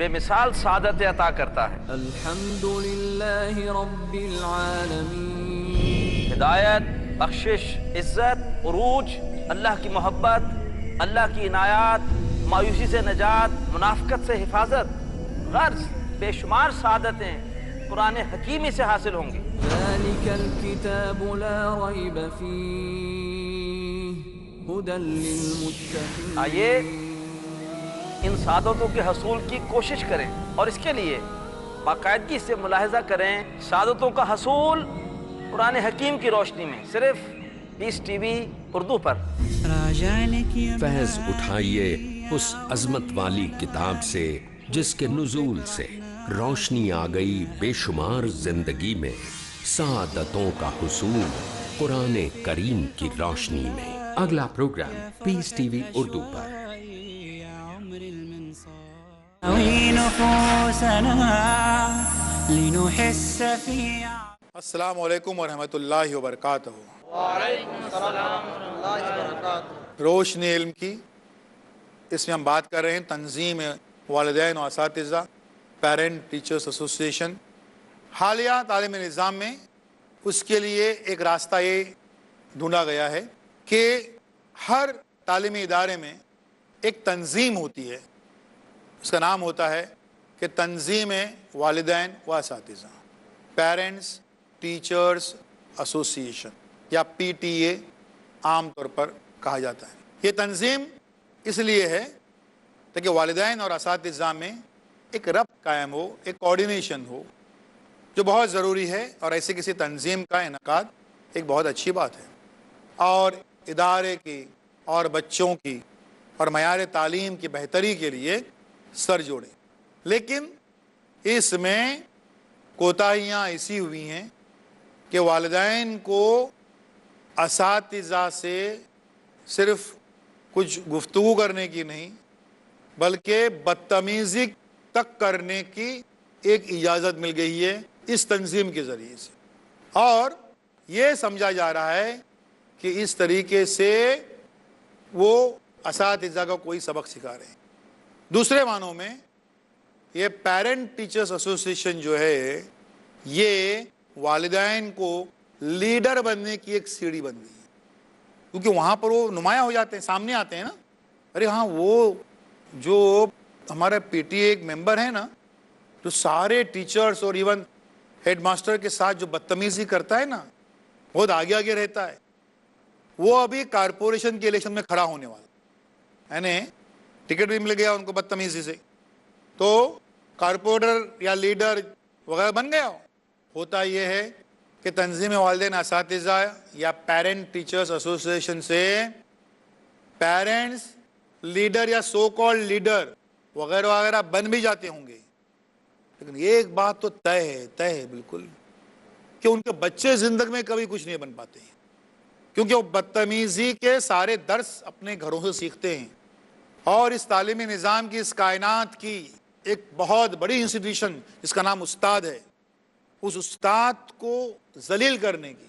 بے مثال سعادت عطا کرتا ہے۔ الحمد للہ رب العالمین۔ ہدایت، بخشش، عزت، عروج، اللہ کی محبت، اللہ کی عنایات، مایوسی سے نجات، منافقت سے حفاظت، غرض بے شمار سعادتیں قرآن حکیمی سے حاصل ہوں گی۔ ذلك الكتاب لا ریب فیہ ھدی للمتقین۔ آئیے ان سعادتوں کے حصول کی کوشش کریں اور اس کے لیے باقاعدگی سے ملاحظہ کریں سعادتوں کا حصول قرآن حکیم کی روشنی میں، صرف پیس ٹی وی اردو پر۔ فیض اٹھائیے اس عظمت والی کتاب سے جس کے نزول سے روشنی آ گئی بے شمار زندگی میں، سعادتوں کا حصول قرآن کریم کی روشنی میں۔ اگلا پروگرام پیس ٹی وی اردو پر۔ السلام علیکم ورحمۃ اللہ وبرکاتہ۔ روشنی علم کی، اس میں ہم بات کر رہے ہیں تنظیم والدین و اساتذہ، پیرنٹ ٹیچرز ایسوسیشن۔ حالیہ تعلیمی نظام میں اس کے لیے ایک راستہ یہ ڈھونڈا گیا ہے کہ ہر تعلیمی ادارے میں ایک تنظیم ہوتی ہے، اس کا نام ہوتا ہے کہ تنظیم والدین و اساتذہ، پیرنٹس ٹیچرز ایسوسیشن یا پی ٹی اے عام طور پر کہا جاتا ہے۔ یہ تنظیم اس لیے ہے تاکہ والدین اور اساتذہ میں ایک ربط قائم ہو، ایک کوآرڈینیشن ہو، جو بہت ضروری ہے، اور ایسے کسی تنظیم کا انعقاد ایک بہت اچھی بات ہے اور ادارے کی اور بچوں کی اور معیار تعلیم کی بہتری کے لیے سر جوڑے۔ لیکن اس میں کوتاہیاں ایسی ہوئی ہیں کہ والدین کو اساتذہ سے صرف کچھ گفتگو کرنے کی نہیں بلکہ بدتمیزی تک کرنے کی ایک اجازت مل گئی ہے اس تنظیم کے ذریعے سے، اور یہ سمجھا جا رہا ہے کہ اس طریقے سے وہ اساتذہ کا کوئی سبق سکھا رہے ہیں۔ دوسرے معنوں میں یہ پیرنٹ ٹیچرز ایسوسیشن جو ہے یہ والدین کو لیڈر بننے کی ایک سیڑھی بن گئی ہے، کیونکہ وہاں پر وہ نمایاں ہو جاتے ہیں، سامنے آتے ہیں نا، ارے ہاں وہ جو ہمارا پی ٹی اے ایک ممبر ہے نا، جو سارے ٹیچرز اور ایون ہیڈ ماسٹر کے ساتھ جو بدتمیزی کرتا ہے نا، بہت آگے آگے رہتا ہے، وہ ابھی کارپوریشن کے الیکشن میں کھڑا ہونے والا، یعنی ٹکٹ بھی مل گیا ان کو بدتمیزی سے، تو کارپوریٹر یا لیڈر وغیرہ بن گیا۔ ہوتا یہ ہے کہ تنظیم والدین اساتذہ یا پیرنٹ ٹیچرز ایسوسیشن سے پیرنٹس لیڈر یا سو کالڈ لیڈر وغیرہ وغیرہ بن بھی جاتے ہوں گے، لیکن ایک بات تو طے ہے بالکل کہ ان کے بچے زندگی میں کبھی کچھ نہیں بن پاتے ہیں، کیونکہ وہ بدتمیزی کے سارے درس اپنے گھروں سے سیکھتے ہیں، اور اس تعلیمی نظام کی، اس کائنات کی ایک بہت بڑی انسٹیٹیوشن جس کا نام استاد ہے، اس استاد کو ذلیل کرنے کی،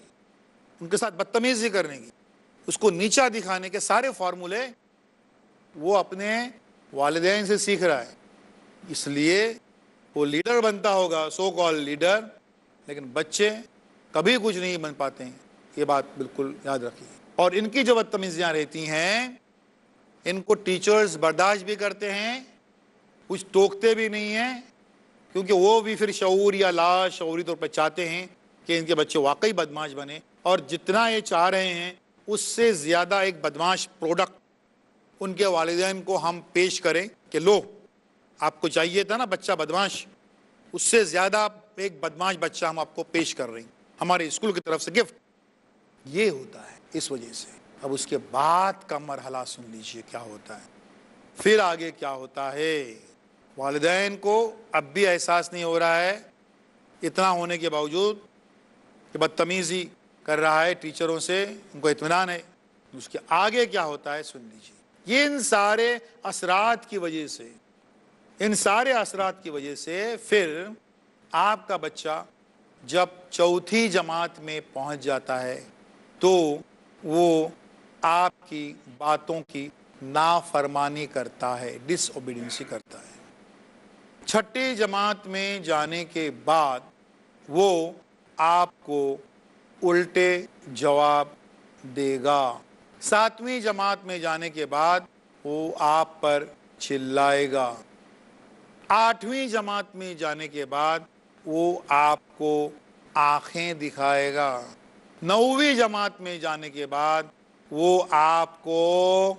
ان کے ساتھ بدتمیزی کرنے کی، اس کو نیچا دکھانے کے سارے فارمولے وہ اپنے والدین سے سیکھ رہا ہے، اس لیے وہ لیڈر بنتا ہوگا، سو کال لیڈر، لیکن بچے کبھی کچھ نہیں بن پاتے ہیں، یہ بات بالکل یاد رکھیے۔ اور ان کی جو بدتمیزیاں رہتی ہیں ان کو ٹیچرز برداشت بھی کرتے ہیں، کچھ ٹوکتے بھی نہیں ہیں، کیونکہ وہ بھی پھر شعور یا لا شعوری طور پر چاہتے ہیں کہ ان کے بچے واقعی بدماش بنے، اور جتنا یہ چاہ رہے ہیں اس سے زیادہ ایک بدماش پروڈکٹ ان کے والدین کو ہم پیش کریں کہ لو، آپ کو چاہیے تھا نا بچہ بدماش، اس سے زیادہ ایک بدماش بچہ ہم آپ کو پیش کر رہے ہیں ہمارے اسکول کی طرف سے گفٹ۔ یہ ہوتا ہے اس وجہ سے۔ اب اس کے بعد کا مرحلہ سن لیجئے کیا ہوتا ہے، پھر آگے کیا ہوتا ہے۔ والدین کو اب بھی احساس نہیں ہو رہا ہے، اتنا ہونے کے باوجود کہ بدتمیزی کر رہا ہے ٹیچروں سے، ان کو اطمینان ہے، اس کے آگے کیا ہوتا ہے سن لیجئے۔ یہ ان سارے اثرات کی وجہ سے پھر آپ کا بچہ جب چوتھی جماعت میں پہنچ جاتا ہے تو وہ آپ کی باتوں کی نافرمانی کرتا ہے، ڈس اوبیڈینسی کرتا ہے۔ چھٹی جماعت میں جانے کے بعد وہ آپ کو الٹے جواب دے گا. 7ویں جماعت میں جانے کے بعد وہ آپ پر چلائے گا. 8ویں جماعت میں جانے کے بعد وہ آپ کو آنکھیں دکھائے گا. 9ویں جماعت میں جانے کے بعد وہ آپ کو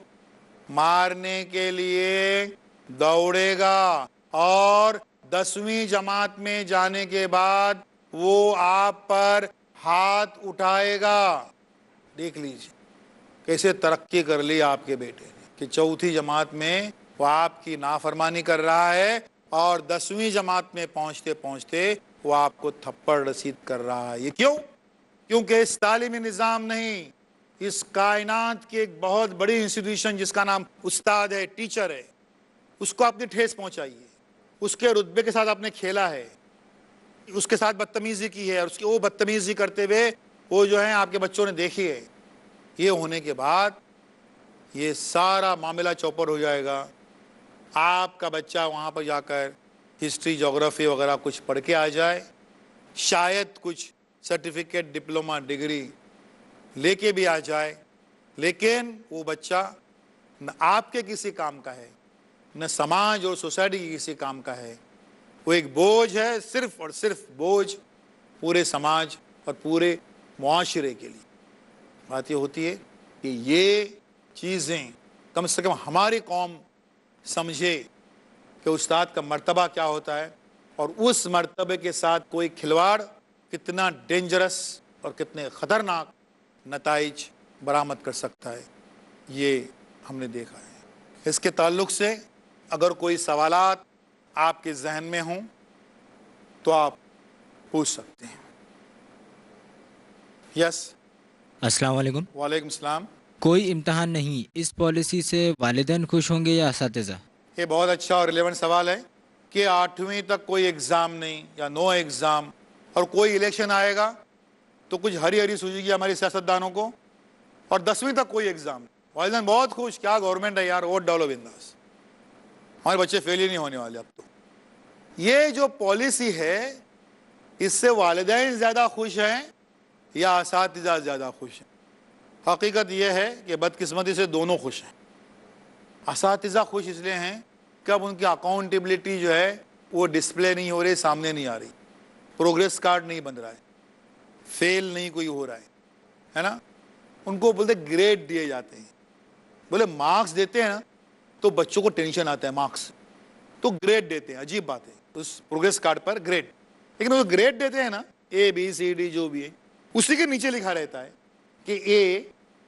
مارنے کے لیے دوڑے گا. اور 10ویں جماعت میں جانے کے بعد وہ آپ پر ہاتھ اٹھائے گا. دیکھ لیجیے کیسے ترقی کر لی آپ کے بیٹے نے کہ 4تھی جماعت میں وہ آپ کی نافرمانی کر رہا ہے اور 10ویں جماعت میں پہنچتے پہنچتے وہ آپ کو تھپڑ رسید کر رہا ہے. یہ کیوں؟ کیونکہ اس تعلیمی نظام نہیں، اس کائنات کی ایک بہت بڑی انسٹیٹیوشن جس کا نام استاد ہے، ٹیچر ہے، اس کو آپ نے ٹھیس پہنچائی ہے. اس کے رتبے کے ساتھ آپ نے کھیلا ہے، اس کے ساتھ بدتمیزی کی ہے، اور اس کی وہ بدتمیزی کرتے ہوئے وہ جو ہیں آپ کے بچوں نے دیکھی ہے. یہ ہونے کے بعد یہ سارا معاملہ چوپٹ ہو جائے گا. آپ کا بچہ وہاں پر جا کر ہسٹری، جغرافی وغیرہ کچھ پڑھ کے آ جائے، شاید کچھ سرٹیفکیٹ، ڈپلومہ، ڈگری لے کے بھی آ جائے، لیکن وہ بچہ نہ آپ کے کسی کام کا ہے، نہ سماج اور سوسائٹی کے کسی کام کا ہے. وہ ایک بوجھ ہے، صرف اور صرف بوجھ پورے سماج اور پورے معاشرے کے لیے. بات یہ ہوتی ہے کہ یہ چیزیں کم سے کم ہماری قوم سمجھے کہ استاد کا مرتبہ کیا ہوتا ہے، اور اس مرتبے کے ساتھ کوئی کھلواڑ کتنا ڈینجرس اور کتنے خطرناک نتائج برآمد کر سکتا ہے. یہ ہم نے دیکھا ہے. اس کے تعلق سے اگر کوئی سوالات آپ کے ذہن میں ہوں تو آپ پوچھ سکتے ہیں. یس. السلام علیکم. وعلیکم السلام. کوئی امتحان نہیں، اس پالیسی سے والدین خوش ہوں گے یا اساتذہ؟ یہ بہت اچھا اور ریلیونٹ سوال ہے کہ 8ویں تک کوئی ایگزام نہیں یا نو ایگزام، اور کوئی الیکشن آئے گا تو کچھ ہری ہری سوجے گی ہماری سیاستدانوں کو، اور 10ویں تک کوئی ایگزام نہیں. والدین بہت خوش، کیا گورنمنٹ ہے یار، ووٹ ڈالو بنداس، ہمارے بچے فیل ہی نہیں ہونے والے. اب تو یہ جو پالیسی ہے اس سے والدین زیادہ خوش ہیں یا اساتذہ زیادہ خوش ہیں؟ حقیقت یہ ہے کہ بدقسمتی سے دونوں خوش ہیں. اساتذہ خوش اس لیے ہیں کہ اب ان کی اکاؤنٹیبلٹی جو ہے وہ ڈسپلے نہیں ہو رہی، سامنے نہیں آ رہی، پروگریس کارڈ نہیں بن رہا ہے، فیل نہیں کوئی ہو رہا ہے نا. ان کو بولتے گریڈ دیے جاتے ہیں. بولے مارکس دیتے ہیں نا تو بچوں کو ٹینشن آتا ہے، مارکس تو گریڈ دیتے ہیں. عجیب بات ہے، اس پروگریس کارڈ پر گریڈ، لیکن وہ گریڈ دیتے ہیں نا، اے بی سی ڈی جو بھی ہے، اسی کے نیچے لکھا رہتا ہے کہ اے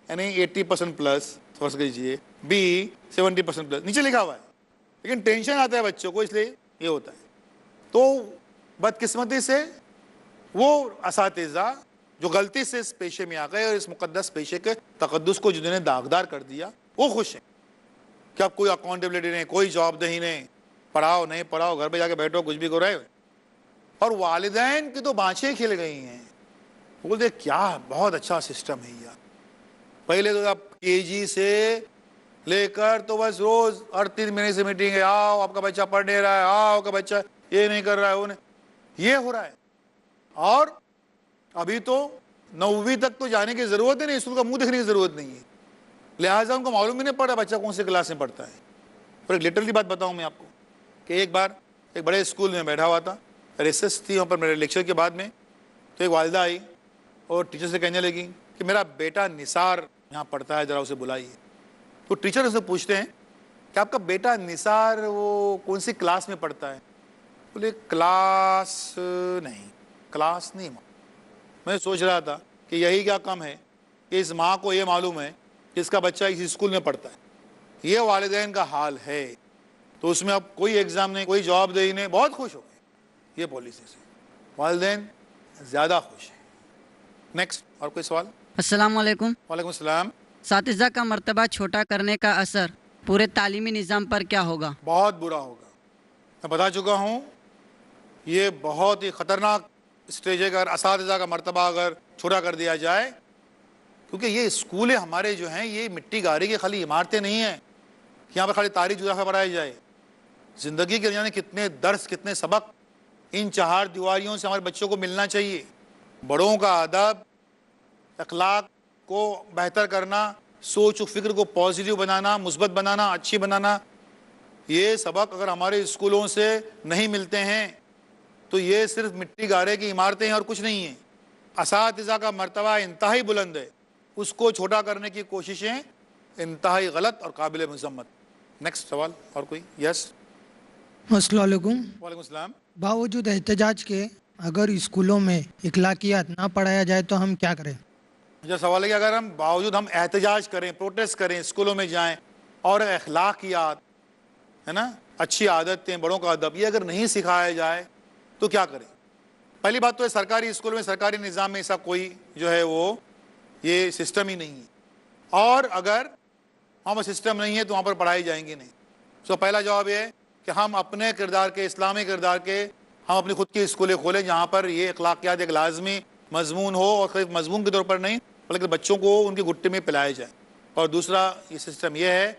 یعنی 80% پلس فرض کیجیے، بی 70% پلس، نیچے لکھا ہوا ہے، لیکن ٹینشن آتا ہے بچوں کو، اس لیے یہ ہوتا ہے. تو بدقسمتی سے وہ اساتذہ جو غلطی سے اس پیشے میں آ گئے اور اس مقدس پیشے کے تقدس کو جنہوں نے داغدار کر دیا، وہ خوش ہیں کہ اب کوئی اکاؤنٹیبلٹی نہیں، کوئی جواب دہی نہیں، پڑھاؤ نہیں پڑھاؤ، گھر پہ جا کے بیٹھو، کچھ بھی کرو. اور والدین کی تو بانچیں کھل گئی ہیں. بولتے کیا بہت اچھا سسٹم ہے یار. پہلے تو آپ کے جی سے لے کر تو بس روز ہر 3 مہینے سے میٹنگ ہے، آؤ آپ کا بچہ پڑھ نہیں رہا ہے، آؤ آپ کا بچہ یہ نہیں کر رہا ہے، وہ نہیں، یہ ہو رہا ہے. اور ابھی تو 9ویں تک تو جانے کی ضرورت ہی نہیں، اسکول کا منہ دیکھنے کی ضرورت نہیں ہے، لہٰذا ان کو معلوم ہی نہیں پڑ رہا بچہ کون سی کلاس میں پڑھتا ہے. اور ایک لٹرلی بات بتاؤں میں آپ کو کہ ایک بار ایک بڑے اسکول میں بیٹھا ہوا تھا، ریسس تھی وہاں پر میرے لیکچر کے بعد میں، تو ایک والدہ آئی اور ٹیچر سے کہنے لگی کہ میرا بیٹا نثار یہاں پڑھتا ہے، ذرا اسے بلائیے. تو ٹیچر اسے پوچھتے ہیں کہ آپ کا بیٹا نثار وہ کون سی کلاس میں پڑھتا ہے؟ بولے کلاس نہیں. میں سوچ رہا تھا کہ یہی کیا کم ہے کہ اس ماں کو یہ معلوم ہے کہ اس کا بچہ اس اسکول میں پڑھتا ہے. یہ والدین کا حال ہے. تو اس میں اب کوئی ایگزام نہیں، کوئی جواب دہی نہیں، بہت خوش ہو گئے یہ پالیسی سے، والدین زیادہ خوش ہیں. نیکسٹ. اور کوئی سوال؟ السلام علیکم. وعلیکم السلام. اساتذہ کا مرتبہ چھوٹا کرنے کا اثر پورے تعلیمی نظام پر کیا ہوگا؟ بہت برا ہوگا. میں بتا چکا ہوں یہ بہت ہی خطرناک اسٹیج ہے اگر اساتذہ کا مرتبہ اگر چھوٹا کر دیا جائے، کیونکہ یہ اسکول ہمارے جو ہیں یہ مٹی گاری کی خالی عمارتیں نہیں ہیں کہ یہاں پہ خالی تاریخ جغرافیہ پڑھائی جائے. زندگی کے جانے کتنے درس، کتنے سبق ان چہار دیواریوں سے ہمارے بچوں کو ملنا چاہیے. بڑوں کا ادب، اخلاق کو بہتر کرنا، سوچ و فکر کو پازیٹیو بنانا، مثبت بنانا، اچھی بنانا، یہ سبق اگر ہمارے اسکولوں سے نہیں ملتے ہیں تو یہ صرف مٹی گارے کی عمارتیں ہیں اور کچھ نہیں ہیں. اساتذہ کا مرتبہ انتہائی بلند ہے، اس کو چھوٹا کرنے کی کوششیں انتہائی غلط اور قابل مذمت. نیکسٹ سوال اور کوئی؟ یس. السلام علیکم. وعلیکم السلام. باوجود احتجاج کے اگر اسکولوں میں اخلاقیات نہ پڑھایا جائے تو ہم کیا کریں؟ جو سوال ہے کہ اگر ہم احتجاج کریں، پروٹیسٹ کریں، اسکولوں میں جائیں اور اخلاقیات ہے نا، اچھی عادتیں، بڑوں کا ادب، یہ اگر نہیں سکھایا جائے تو کیا کریں؟ پہلی بات تو ہے سرکاری اسکول میں، سرکاری نظام میں ایسا کوئی جو ہے وہ یہ سسٹم ہی نہیں ہے، اور اگر وہاں پر سسٹم نہیں ہے تو وہاں پر پڑھائی جائیں گی نہیں. سو پہلا جواب یہ ہے کہ ہم اپنے کردار کے، اسلامی کردار کے، ہم اپنی خود کی اسکولیں کھولیں جہاں پر یہ اخلاقیات ایک لازمی مضمون ہو، اور صرف مضمون کے طور پر نہیں بلکہ بچوں کو ان کی گھٹی میں پلائے جائے. اور دوسرا یہ سسٹم یہ ہے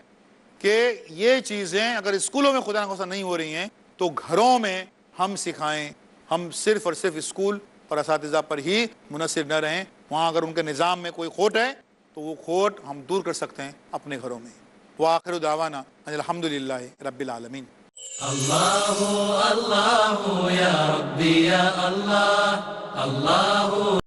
کہ یہ چیزیں اگر اسکولوں میں خدا نخواستہ نہیں ہو رہی ہیں تو گھروں میں ہم سکھائیں. ہم صرف اور صرف اسکول اور اساتذہ پر ہی منحصر نہ رہیں. وہاں اگر ان کے نظام میں کوئی کھوٹ ہے تو وہ کھوٹ ہم دور کر سکتے ہیں اپنے گھروں میں. وآخر دعوانا ان الحمدللہ رب العالمین. اللہ اللہ یا ربی یا اللہ اللہ